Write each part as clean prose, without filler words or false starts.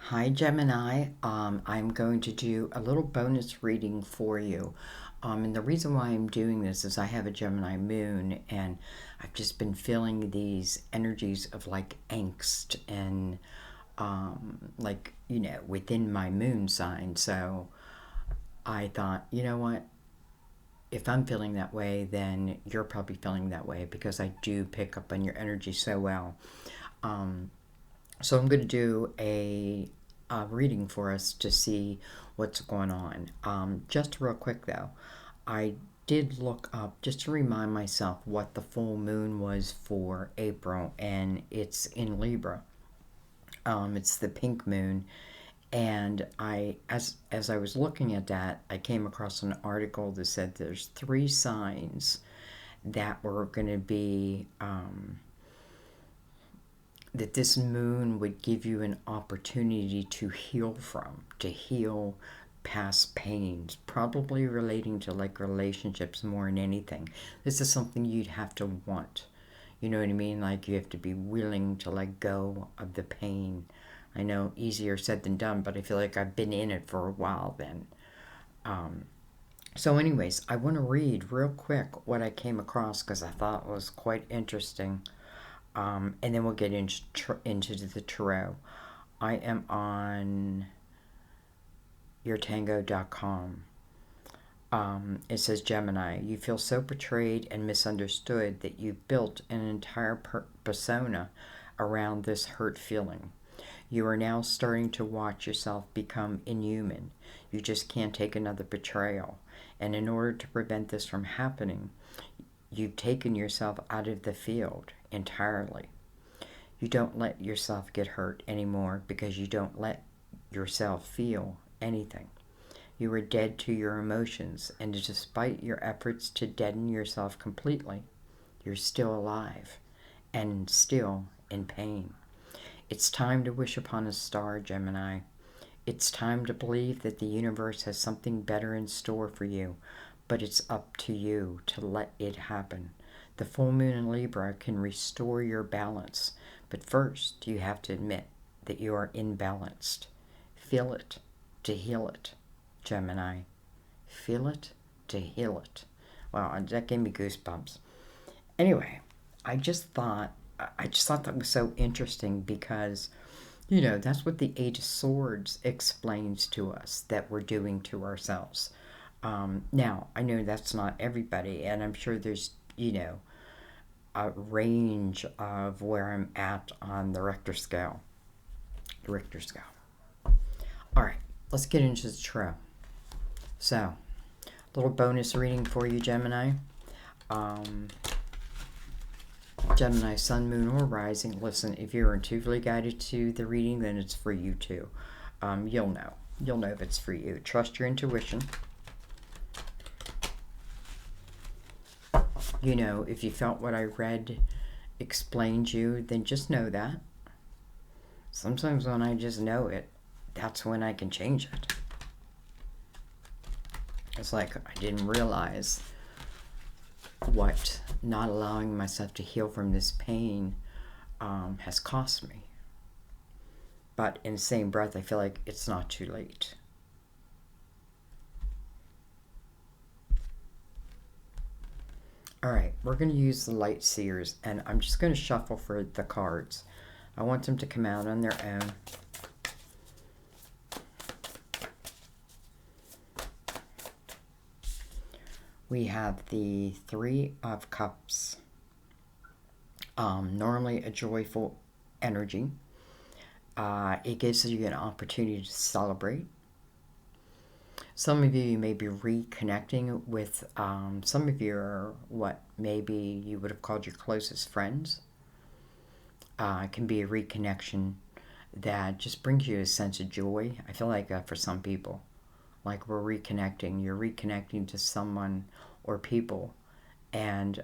Hi Gemini, I'm going to do a little bonus reading for you. And the reason why I'm doing this is I have a Gemini moon and I've just been feeling these energies of like angst and within my moon sign. So I thought, you know what? If I'm feeling that way, then you're probably feeling that way because I do pick up on your energy so well. Um, So I'm going to do a reading for us to see what's going on. Just real quick though, I did look up just to remind myself what the full moon was for April, and it's in Libra. It's the pink moon, and as I was looking at that, I came across an article that said there's three signs that were going to be that this moon would give you an opportunity to heal from, to heal past pains, probably relating to like relationships more than anything. This is something you'd have to want. You know what I mean? Like you have to be willing to let go of the pain. I know easier said than done, but I feel like I've been in it for a while then. Um, so, anyways, I want to read real quick what I came across because I thought was quite interesting. And then we'll get into the tarot. I am on yourtango.com. It says, Gemini, you feel so betrayed and misunderstood that you've built an entire persona around this hurt feeling. You are now starting to watch yourself become inhuman. You just can't take another betrayal. And in order to prevent this from happening, you've taken yourself out of the field entirely. You don't let yourself get hurt anymore because you don't let yourself feel anything. You are dead to your emotions, and despite your efforts to deaden yourself completely, you're still alive and still in pain. It's time to wish upon a star, Gemini. It's time to believe that the universe has something better in store for you, but it's up to you to let it happen. The full moon in Libra can restore your balance, but first you have to admit that you are imbalanced. Feel it to heal it, Gemini. Feel it to heal it. Wow, that gave me goosebumps. Anyway, I just thought that was so interesting because that's what the Eight of Swords explains to us that we're doing to ourselves. Now, I know that's not everybody, and I'm sure there's, a range of where I'm at on the Richter scale. The Richter scale. All right, let's get into the tarot. So, a little bonus reading for you, Gemini. Gemini, Sun, Moon, or Rising. Listen, if you're intuitively guided to the reading, then it's for you too. You'll know. You'll know if it's for you. Trust your intuition. If you felt what I read explained you, then just know that. Sometimes when I just know it, that's when I can change it. It's like I didn't realize what not allowing myself to heal from this pain has cost me. But in the same breath, I feel like it's not too late. All right, we're going to use the light seers, and I'm just going to shuffle for the cards. I want them to come out on their own. We have the Three of Cups. Normally a joyful energy. It gives you an opportunity to celebrate. Some of you may be reconnecting with some of your, what maybe you would have called your closest friends. It can be a reconnection that just brings you a sense of joy. I feel like for some people, like we're reconnecting. You're reconnecting to someone or people, and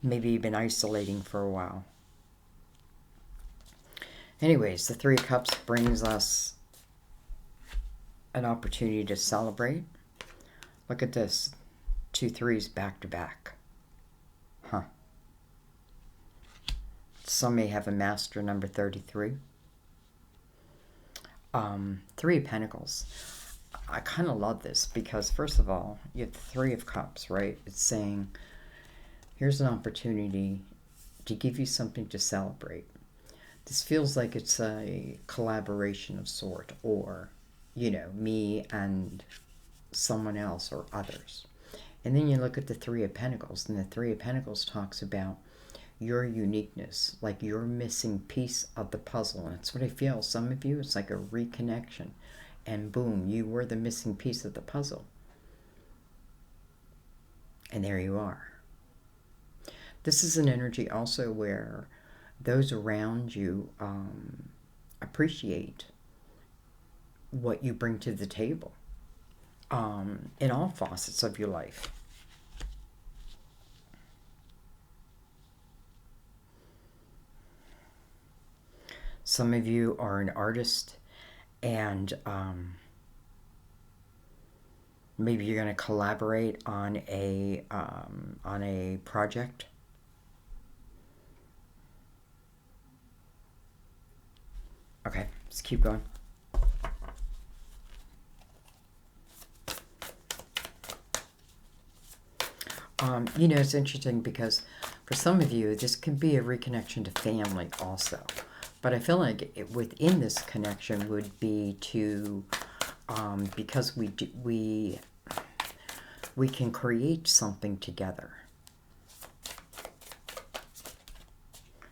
maybe you've been isolating for a while. Anyways, the Three of Cups brings us an opportunity to celebrate. Look at this. 2 threes back to back. Huh. Some may have a master number 33. Three of Pentacles. I kind of love this because, first of all, you have the Three of Cups, right? It's saying, here's an opportunity to give you something to celebrate. This feels like it's a collaboration of sort, or, you know, me and someone else or others. And then you look at the Three of Pentacles, and the Three of Pentacles talks about your uniqueness, like your missing piece of the puzzle. And that's what I feel. Some of you, it's like a reconnection. And boom, you were the missing piece of the puzzle. And there you are. This is an energy also where those around you appreciate what you bring to the table in all facets of your life. Some of you are an artist, and maybe you're going to collaborate on a project. Okay, let's keep going. You know, it's interesting because for some of you, this can be a reconnection to family also. But I feel like within this connection would be to, because we can create something together.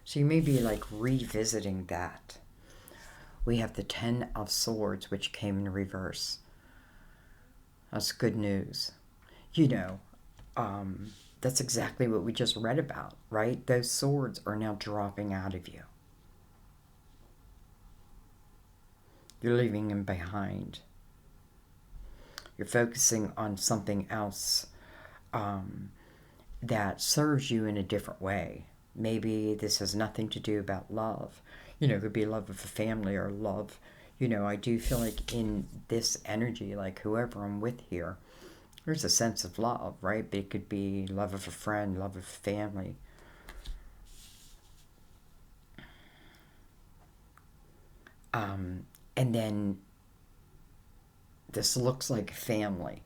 So you may be like revisiting that. We have the Ten of Swords, which came in reverse. That's good news. You know, that's exactly what we just read about, right? Those swords are now dropping out of you. You're leaving them behind. You're focusing on something else that serves you in a different way. Maybe this has nothing to do about love. You know, it could be love of a family or love. You know, I do feel like in this energy, like whoever I'm with here, there's a sense of love, right? But it could be love of a friend, love of a family. And then this looks like a family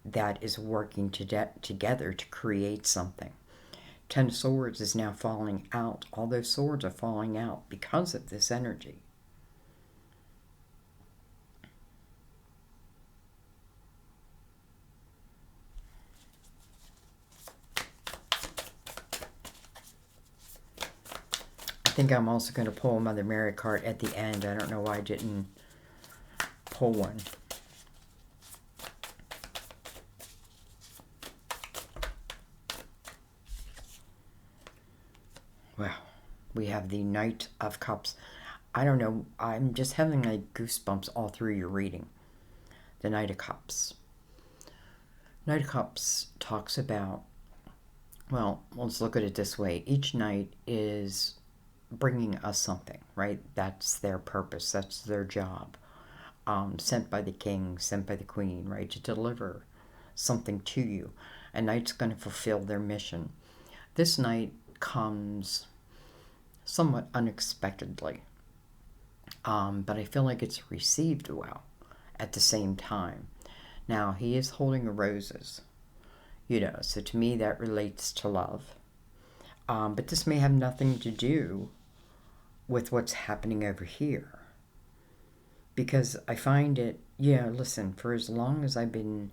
that is working together to create something. Ten of Swords is now falling out. All those swords are falling out because of this energy. I think I'm also going to pull Mother Mary card at the end. I don't know why I didn't pull one. Well, we have the Knight of Cups. I don't know. I'm just having like goosebumps all through your reading. The Knight of Cups. Knight of Cups talks about, well, let's look at it this way. Each knight is bringing us something, right? That's their purpose. That's their job. Sent by the king, sent by the queen, right? To deliver something to you. A knight's going to fulfill their mission. This knight comes somewhat unexpectedly. But I feel like it's received well at the same time. Now, he is holding roses. You know, so to me that relates to love. But this may have nothing to do with what's happening over here. Because I find it, yeah, listen, for as long as I've been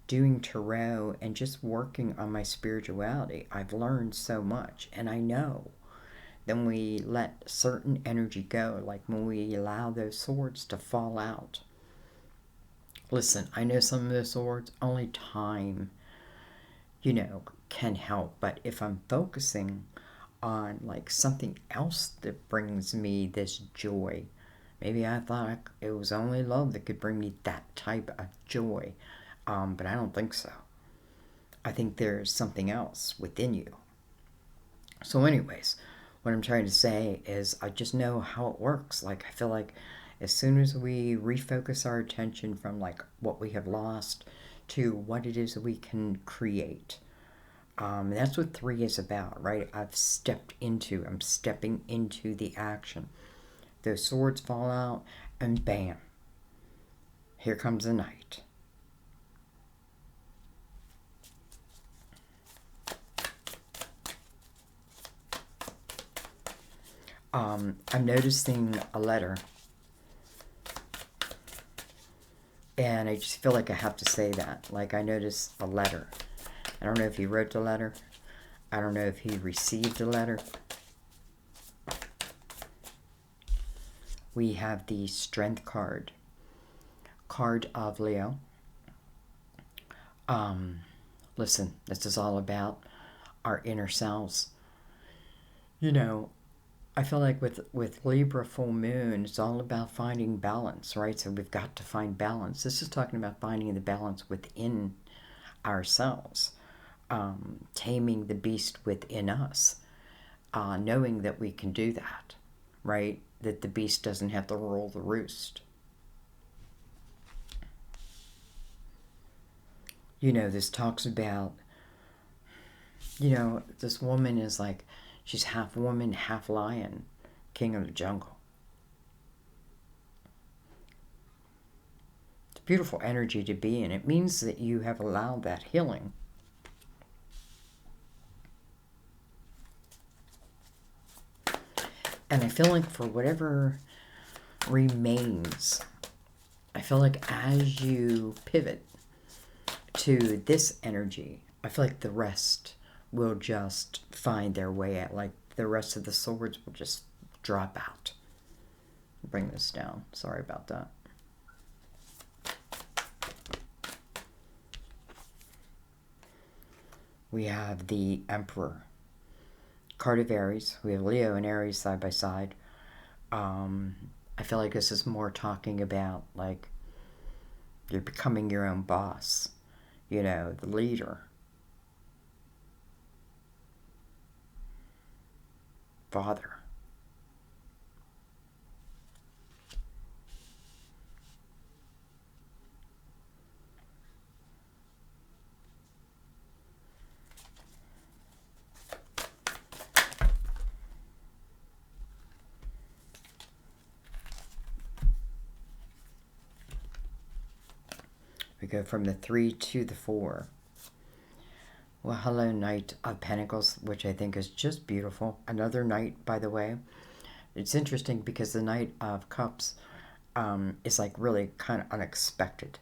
doing tarot and just working on my spirituality, I've learned so much. And I know then we let certain energy go, like when we allow those swords to fall out. Listen, I know some of those swords, only time, you know, can help. But if I'm focusing on like something else that brings me this joy, maybe I thought it was only love that could bring me that type of joy. But I don't think so. I think there's something else within you. So anyways, what I'm trying to say is I just know how it works. Like, I feel like as soon as we refocus our attention from like what we have lost to what it is that we can create, That's what 3 is about, right? I'm stepping into the action. Those swords fall out, and bam, here comes the knight. I'm noticing a letter, and I just feel like I have to say that. Like, I noticed a letter. I don't know if he wrote the letter. I don't know if he received the letter. We have the Strength card of Leo. Listen, this is all about our inner selves. You know, I feel like with Libra full moon, it's all about finding balance, right? So we've got to find balance. This is talking about finding the balance within ourselves, taming the beast within us, knowing that we can do that, right? That the beast doesn't have to rule the roost. You know, this talks about, you know, this woman is like, she's half woman, half lion, king of the jungle. It's a beautiful energy to be in. It means that you have allowed that healing. And I feel like for whatever remains, I feel like as you pivot to this energy, I feel like the rest will just find their way out. Like the rest of the swords will just drop out. Bring this down. Sorry about that. We have the Emperor. Card of Aries. We have Leo and Aries side by side. I feel like this is more talking about like you're becoming your own boss. You know, the leader. Father. We go from the 3 to the 4. Well, hello, Knight of Pentacles, which I think is just beautiful. Another knight, by the way. It's interesting because the Knight of Cups is like really kind of unexpected.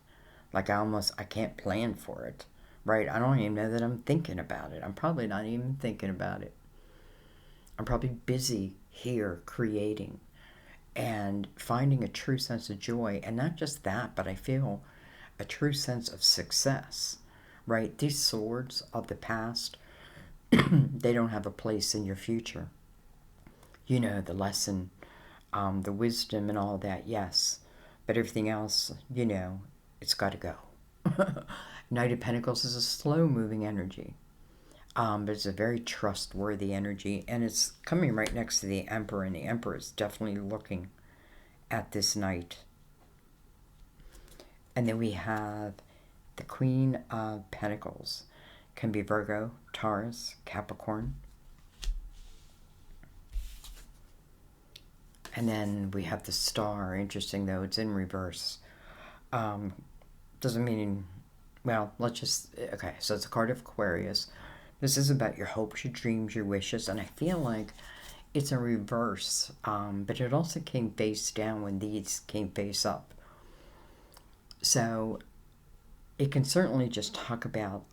Like I can't plan for it, right? I don't even know that I'm thinking about it. I'm probably not even thinking about it. I'm probably busy here creating and finding a true sense of joy. And not just that, but I feel a true sense of success, right? These swords of the past, they don't have a place in your future. You know, the lesson, the wisdom and all that, yes. But everything else, you know, it's got to go. Knight of Pentacles is a slow-moving energy. But it's a very trustworthy energy. And it's coming right next to the Emperor. And the Emperor is definitely looking at this Knight. And then we have the Queen of Pentacles. Can be Virgo, Taurus, Capricorn. And then we have the Star. Interesting, though. It's in reverse. Doesn't mean... Well, let's just... Okay, so it's a card of Aquarius. This is about your hopes, your dreams, your wishes. And I feel like it's a reverse. But it also came face down when these came face up. So it can certainly just talk about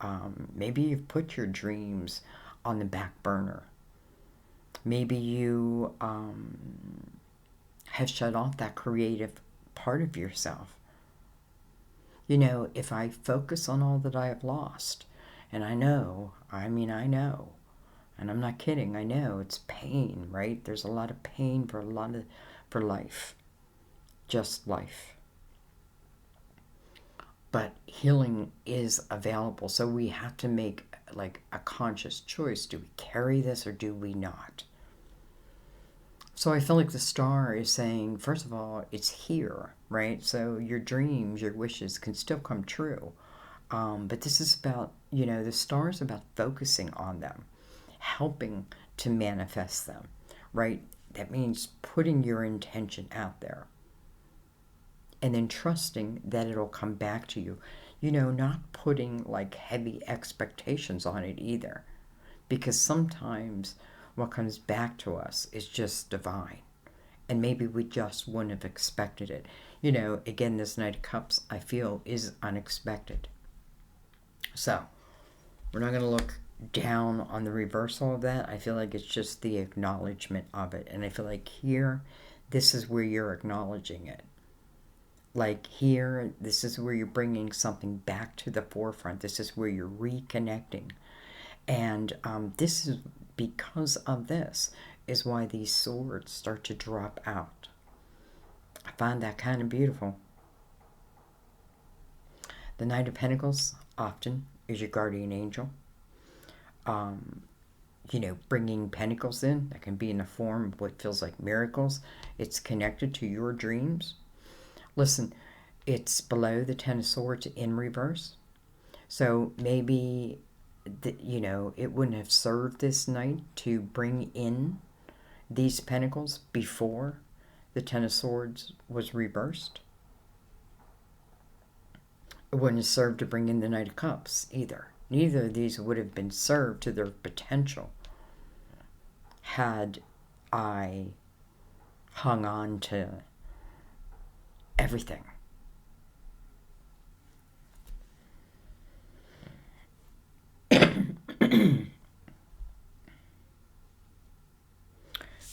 maybe you've put your dreams on the back burner. Maybe you have shut off that creative part of yourself. You know, if I focus on all that I have lost, and I know, and I'm not kidding, I know it's pain, right? There's a lot of pain for life, just life. But healing is available, so we have to make like a conscious choice. Do we carry this or do we not? So I feel like the Star is saying, first of all, it's here, right? So your dreams, your wishes can still come true. But this is about, you know, the star is about focusing on them, helping to manifest them, right? That means putting your intention out there and then trusting that it'll come back to you. You know, not putting like heavy expectations on it either, because sometimes what comes back to us is just divine, and maybe we just wouldn't have expected it. You know, again, this Knight of Cups, I feel, is unexpected. So, we're not going to look down on the reversal of that. I feel like it's just the acknowledgement of it. And I feel like here, this is where you're acknowledging it. Like here, this is where you're bringing something back to the forefront. This is where you're reconnecting. And this is because of this is why these swords start to drop out. I find that kind of beautiful. The Knight of Pentacles often is your guardian angel. You know, bringing pentacles in. That can be in the form of what feels like miracles. It's connected to your dreams. Listen, it's below the Ten of Swords in reverse. So maybe, you know, it wouldn't have served this night to bring in these pentacles before the Ten of Swords was reversed. It wouldn't have served to bring in the Knight of Cups either. Neither of these would have been served to their potential had I hung on to everything.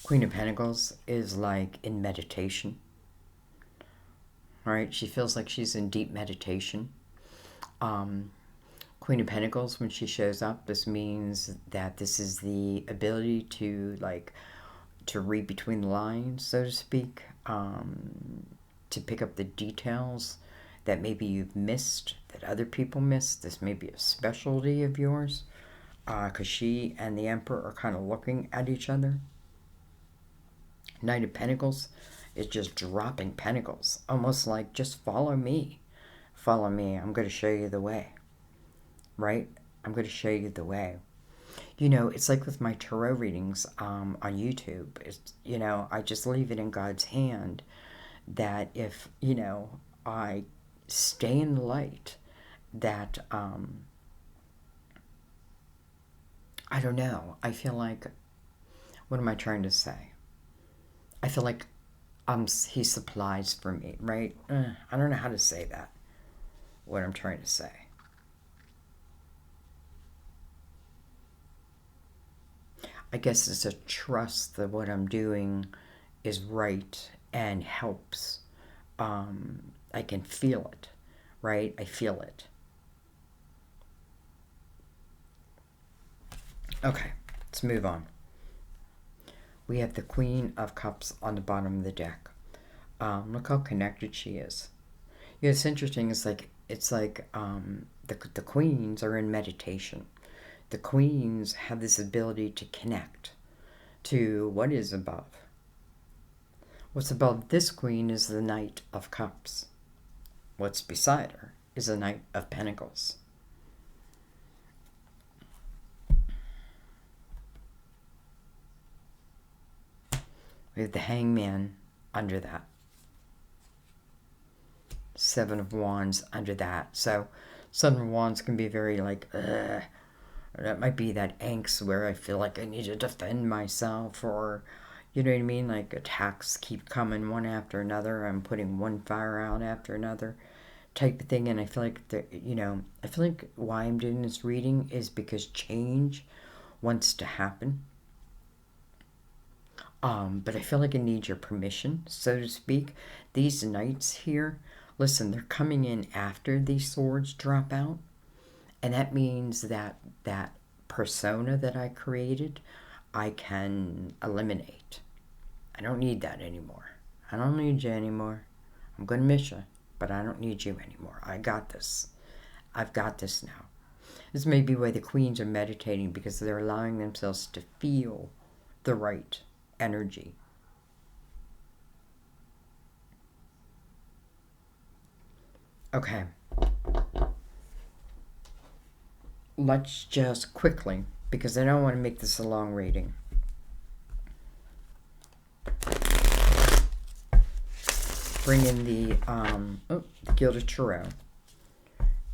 Queen of Pentacles is like in meditation. All right, she feels like she's in deep meditation. Queen of Pentacles, when she shows up, this means that this is the ability to to read between the lines, so to speak, to pick up the details that maybe you've missed, that other people missed. This may be a specialty of yours, because she and the Emperor are kind of looking at each other. Knight of Pentacles is just dropping pentacles, almost like, just follow me. Follow me. I'm going to show you the way. Right? I'm going to show you the way. You know, it's like with my tarot readings on YouTube. It's, you know, I just leave it in God's hand that if, you know, I stay in the light, that, I don't know. I feel like, what am I trying to say? I feel like he supplies for me, right? I don't know how to say that, what I'm trying to say. I guess it's a trust that what I'm doing is right and helps. I can feel it, right? I feel it. Okay, let's move on. We have the Queen of Cups on the bottom of the deck. Look how connected she is. You know, it's interesting. It's like the queens are in meditation. The queens have this ability to connect to what is above. What's above this queen is the Knight of Cups. What's beside her is the Knight of Pentacles. We have the Hangman under that. Seven of Wands under that. So Seven of Wands can be very like, that might be that angst where I feel like I need to defend myself, or, you know what I mean? Like attacks keep coming one after another. I'm putting one fire out after another type of thing. And I feel like, I feel like why I'm doing this reading is because change wants to happen. But I feel like I need your permission, so to speak. These knights here, listen, they're coming in after these swords drop out. And that means that that persona that I created, I can eliminate. I don't need that anymore. I don't need you anymore. I'm going to miss you, but I don't need you anymore. I got this. I've got this now. This may be why the queens are meditating, because they're allowing themselves to feel the right energy. Okay. let's just quickly, because I don't want to make this a long reading. Bring in the Gilded Tarot.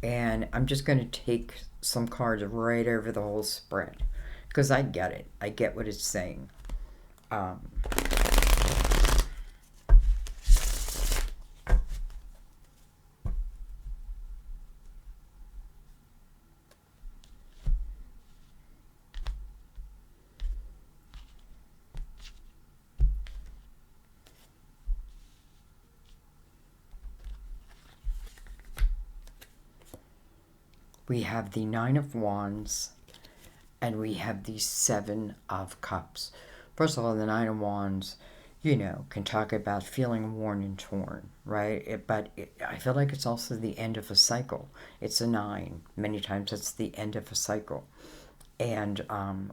And I'm just going to take some cards right over the whole spread, because I get it. I get what it's saying. We have the Nine of Wands, and we have the Seven of Cups. First of all, the Nine of Wands, you know, can talk about feeling worn and torn, right? I feel like it's also the end of a cycle. It's a 9. Many times it's the end of a cycle. And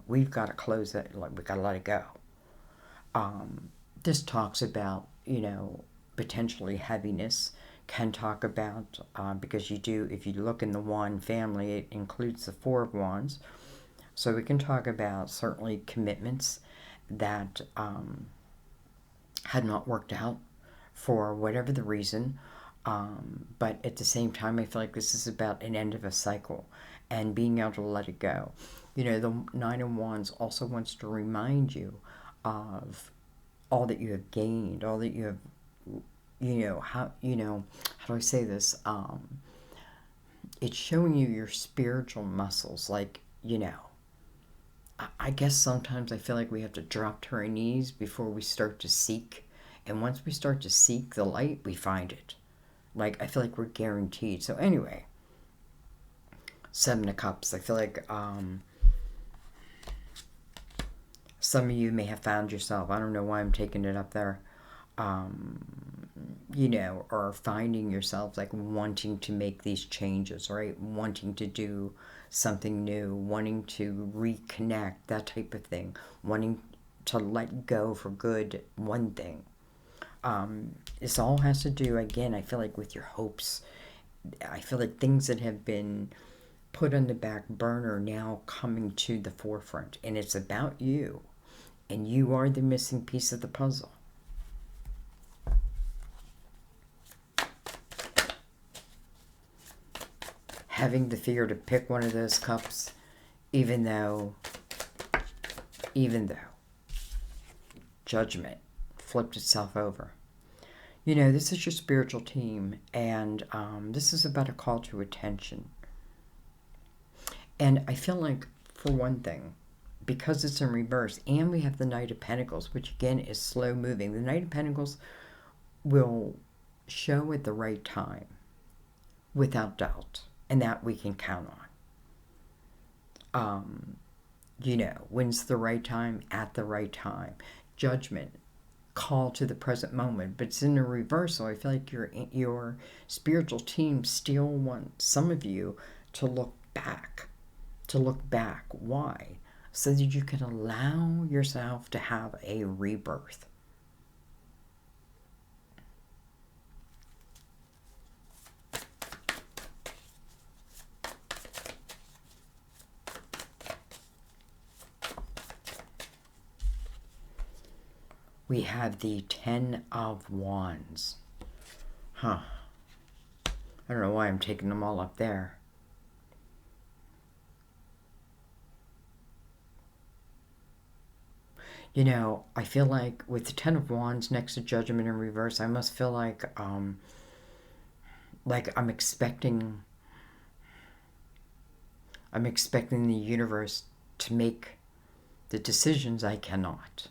we've got to close it. Like, we've got to let it go. This talks about, you know, potentially heaviness. Can talk about, because you do, if you look in the Wand family, it includes the Four of Wands. So we can talk about certainly commitments that had not worked out for whatever the reason. But at the same time, I feel like this is about an end of a cycle and being able to let it go. You know, the Nine of Wands also wants to remind you of all that you have gained, all that you have, how do I say this? It's showing you your spiritual muscles. Like, I guess sometimes I feel like we have to drop to our knees before we start to seek. And once we start to seek the light, we find it. Like, I feel like we're guaranteed. So anyway, Seven of Cups. I feel like some of you may have found yourself, I don't know why I'm taking it up there, or finding yourself like wanting to make these changes, right? Wanting to do something new, wanting to reconnect, that type of thing, wanting to let go for good, one thing. This all has to do, again, I feel like with your hopes. I feel like things that have been put on the back burner now coming to the forefront, and it's about you, and you are the missing piece of the puzzle. Having the fear to pick one of those cups, even though Judgment flipped itself over. This is your spiritual team, and this is about a call to attention. And I feel like, for one thing, because it's in reverse, and we have the Knight of Pentacles, which again is slow moving, the Knight of Pentacles will show at the right time, without doubt, and that we can count on. When's the right time? At the right time. Judgment, call to the present moment, but it's in a reverse. So I feel like your spiritual team still wants some of you to look back. Why? So that you can allow yourself to have a rebirth. We have the Ten of Wands. I don't know why I'm taking them all up there. I feel like with the Ten of Wands next to Judgment in reverse, I must feel like I'm expecting the universe to make the decisions I cannot.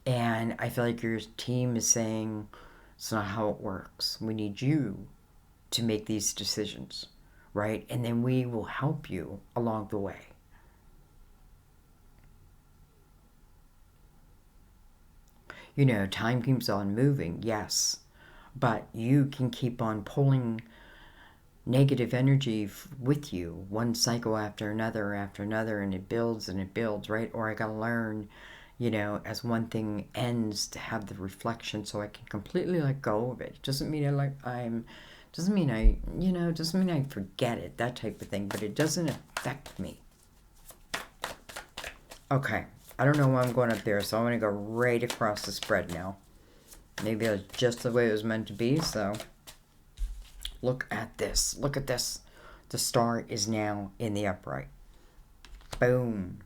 And I feel like your team is saying, it's not how it works. We need you to make these decisions, right? And then we will help you along the way. Time keeps on moving, yes. But you can keep on pulling negative energy with you, one cycle after another, and it builds, right? Or I gotta learn, as one thing ends, to have the reflection so I can completely let go of it. It doesn't mean I'm Doesn't mean doesn't mean I forget it, that type of thing, but it doesn't affect me. Okay, I don't know why I'm going up there, so I'm going to go right across the spread now. Maybe that's just the way it was meant to be, so look at this. Look at this. The star is now in the upright. Boom.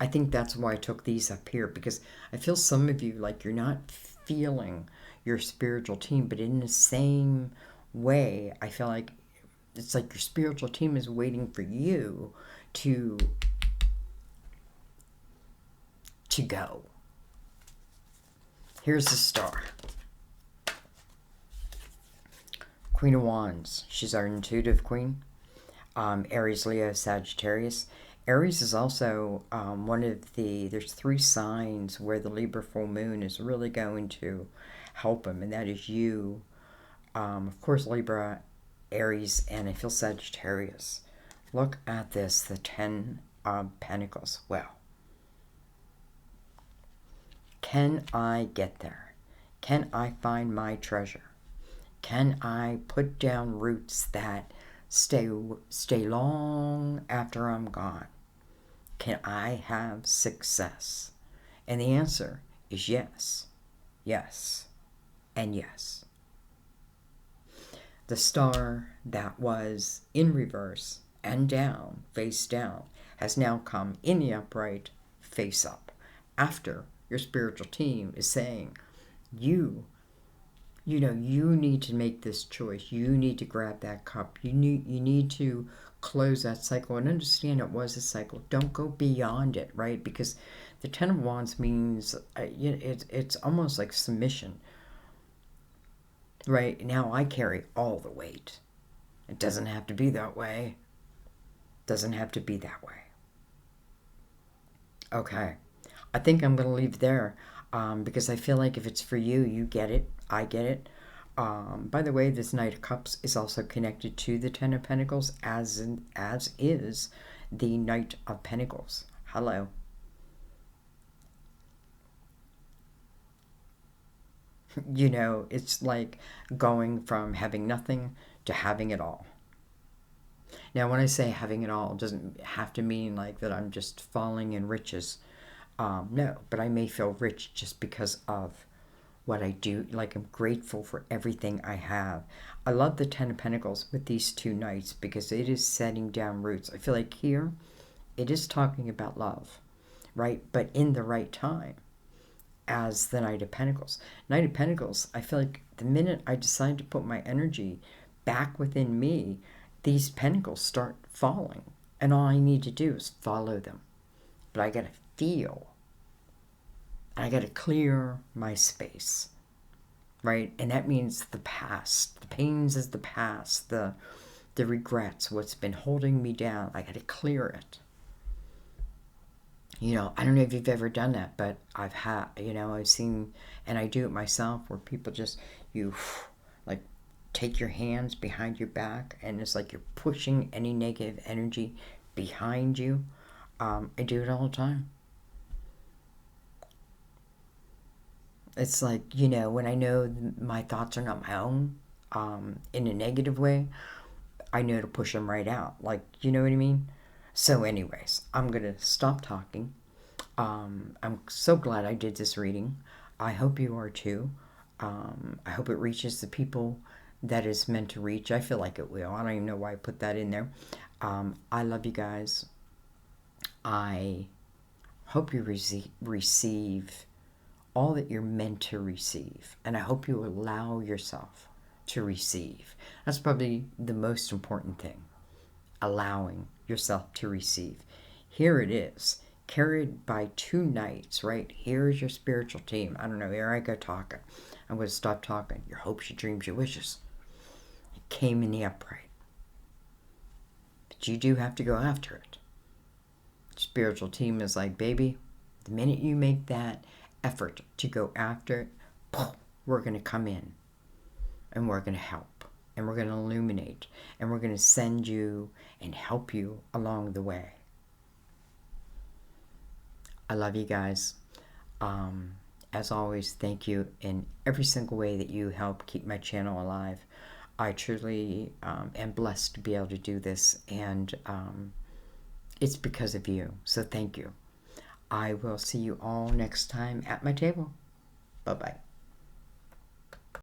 I think that's why I took these up here, because I feel some of you, like, you're not feeling your spiritual team, but in the same way, I feel like it's like your spiritual team is waiting for you to go. Here's the star. Queen of Wands. She's our intuitive queen. Aries, Leo, Sagittarius. Aries is also one of the, there's 3 signs where the Libra full moon is really going to help him, and that is you, of course, Libra, Aries, and I feel Sagittarius. Look at this, the 10 of Pentacles. Well, can I get there? Can I find my treasure? Can I put down roots that stay long after I'm gone? Can I have success? And the answer is yes, yes, and yes. The star that was in reverse and down, face down, has now come in the upright, face up, after your spiritual team is saying, you need to make this choice. You need to grab that cup. You need to close that cycle and understand it was a cycle. Don't go beyond it, right? Because the 10 of Wands means it's almost like submission. Right now, I carry all the weight. It doesn't have to be that way. Doesn't have to be that way. Okay, I think I'm going to leave there because I feel like if it's for you, you get it. I get it. By the way, this Knight of Cups is also connected to the 10 of Pentacles, as is the Knight of Pentacles. Hello. It's like going from having nothing to having it all. Now, when I say having it all, it doesn't have to mean like that I'm just falling in riches. No, but I may feel rich just because of what I do. Like, I'm grateful for everything I have. I love the 10 of Pentacles with these 2 knights because it is setting down roots. I feel like here it is talking about love, right? But in the right time, as the Knight of Pentacles. Knight of Pentacles, I feel like the minute I decide to put my energy back within me, these pentacles start falling. And all I need to do is follow them. But I got to feel. I got to clear my space, right? And that means the past. The pains is the past. The regrets, what's been holding me down. I got to clear it. I don't know if you've ever done that, but I've seen, and I do it myself, where people just, like, take your hands behind your back, and it's like you're pushing any negative energy behind you. I do it all the time. It's like, when I know my thoughts are not my own, in a negative way, I know to push them right out. Like, you know what I mean? So anyways, I'm going to stop talking. I'm so glad I did this reading. I hope you are too. I hope it reaches the people that it's meant to reach. I feel like it will. I don't even know why I put that in there. I love you guys. I hope you receive all that you're meant to receive. And I hope you allow yourself to receive. That's probably the most important thing. Allowing yourself to receive. Here it is, carried by 2 knights, right? Here's your spiritual team. I don't know, here I go talking. I'm going to stop talking. Your hopes, your dreams, your wishes. It came in the upright. But you do have to go after it. Spiritual team is like, baby, the minute you make that effort to go after it, we're going to come in and we're going to help. And we're going to illuminate, and we're going to send you and help you along the way. I love you guys. And as always, thank you in every single way that you help keep my channel alive. I truly am blessed to be able to do this, and it's because of you. So thank you. I will see you all next time at my table. Bye-bye.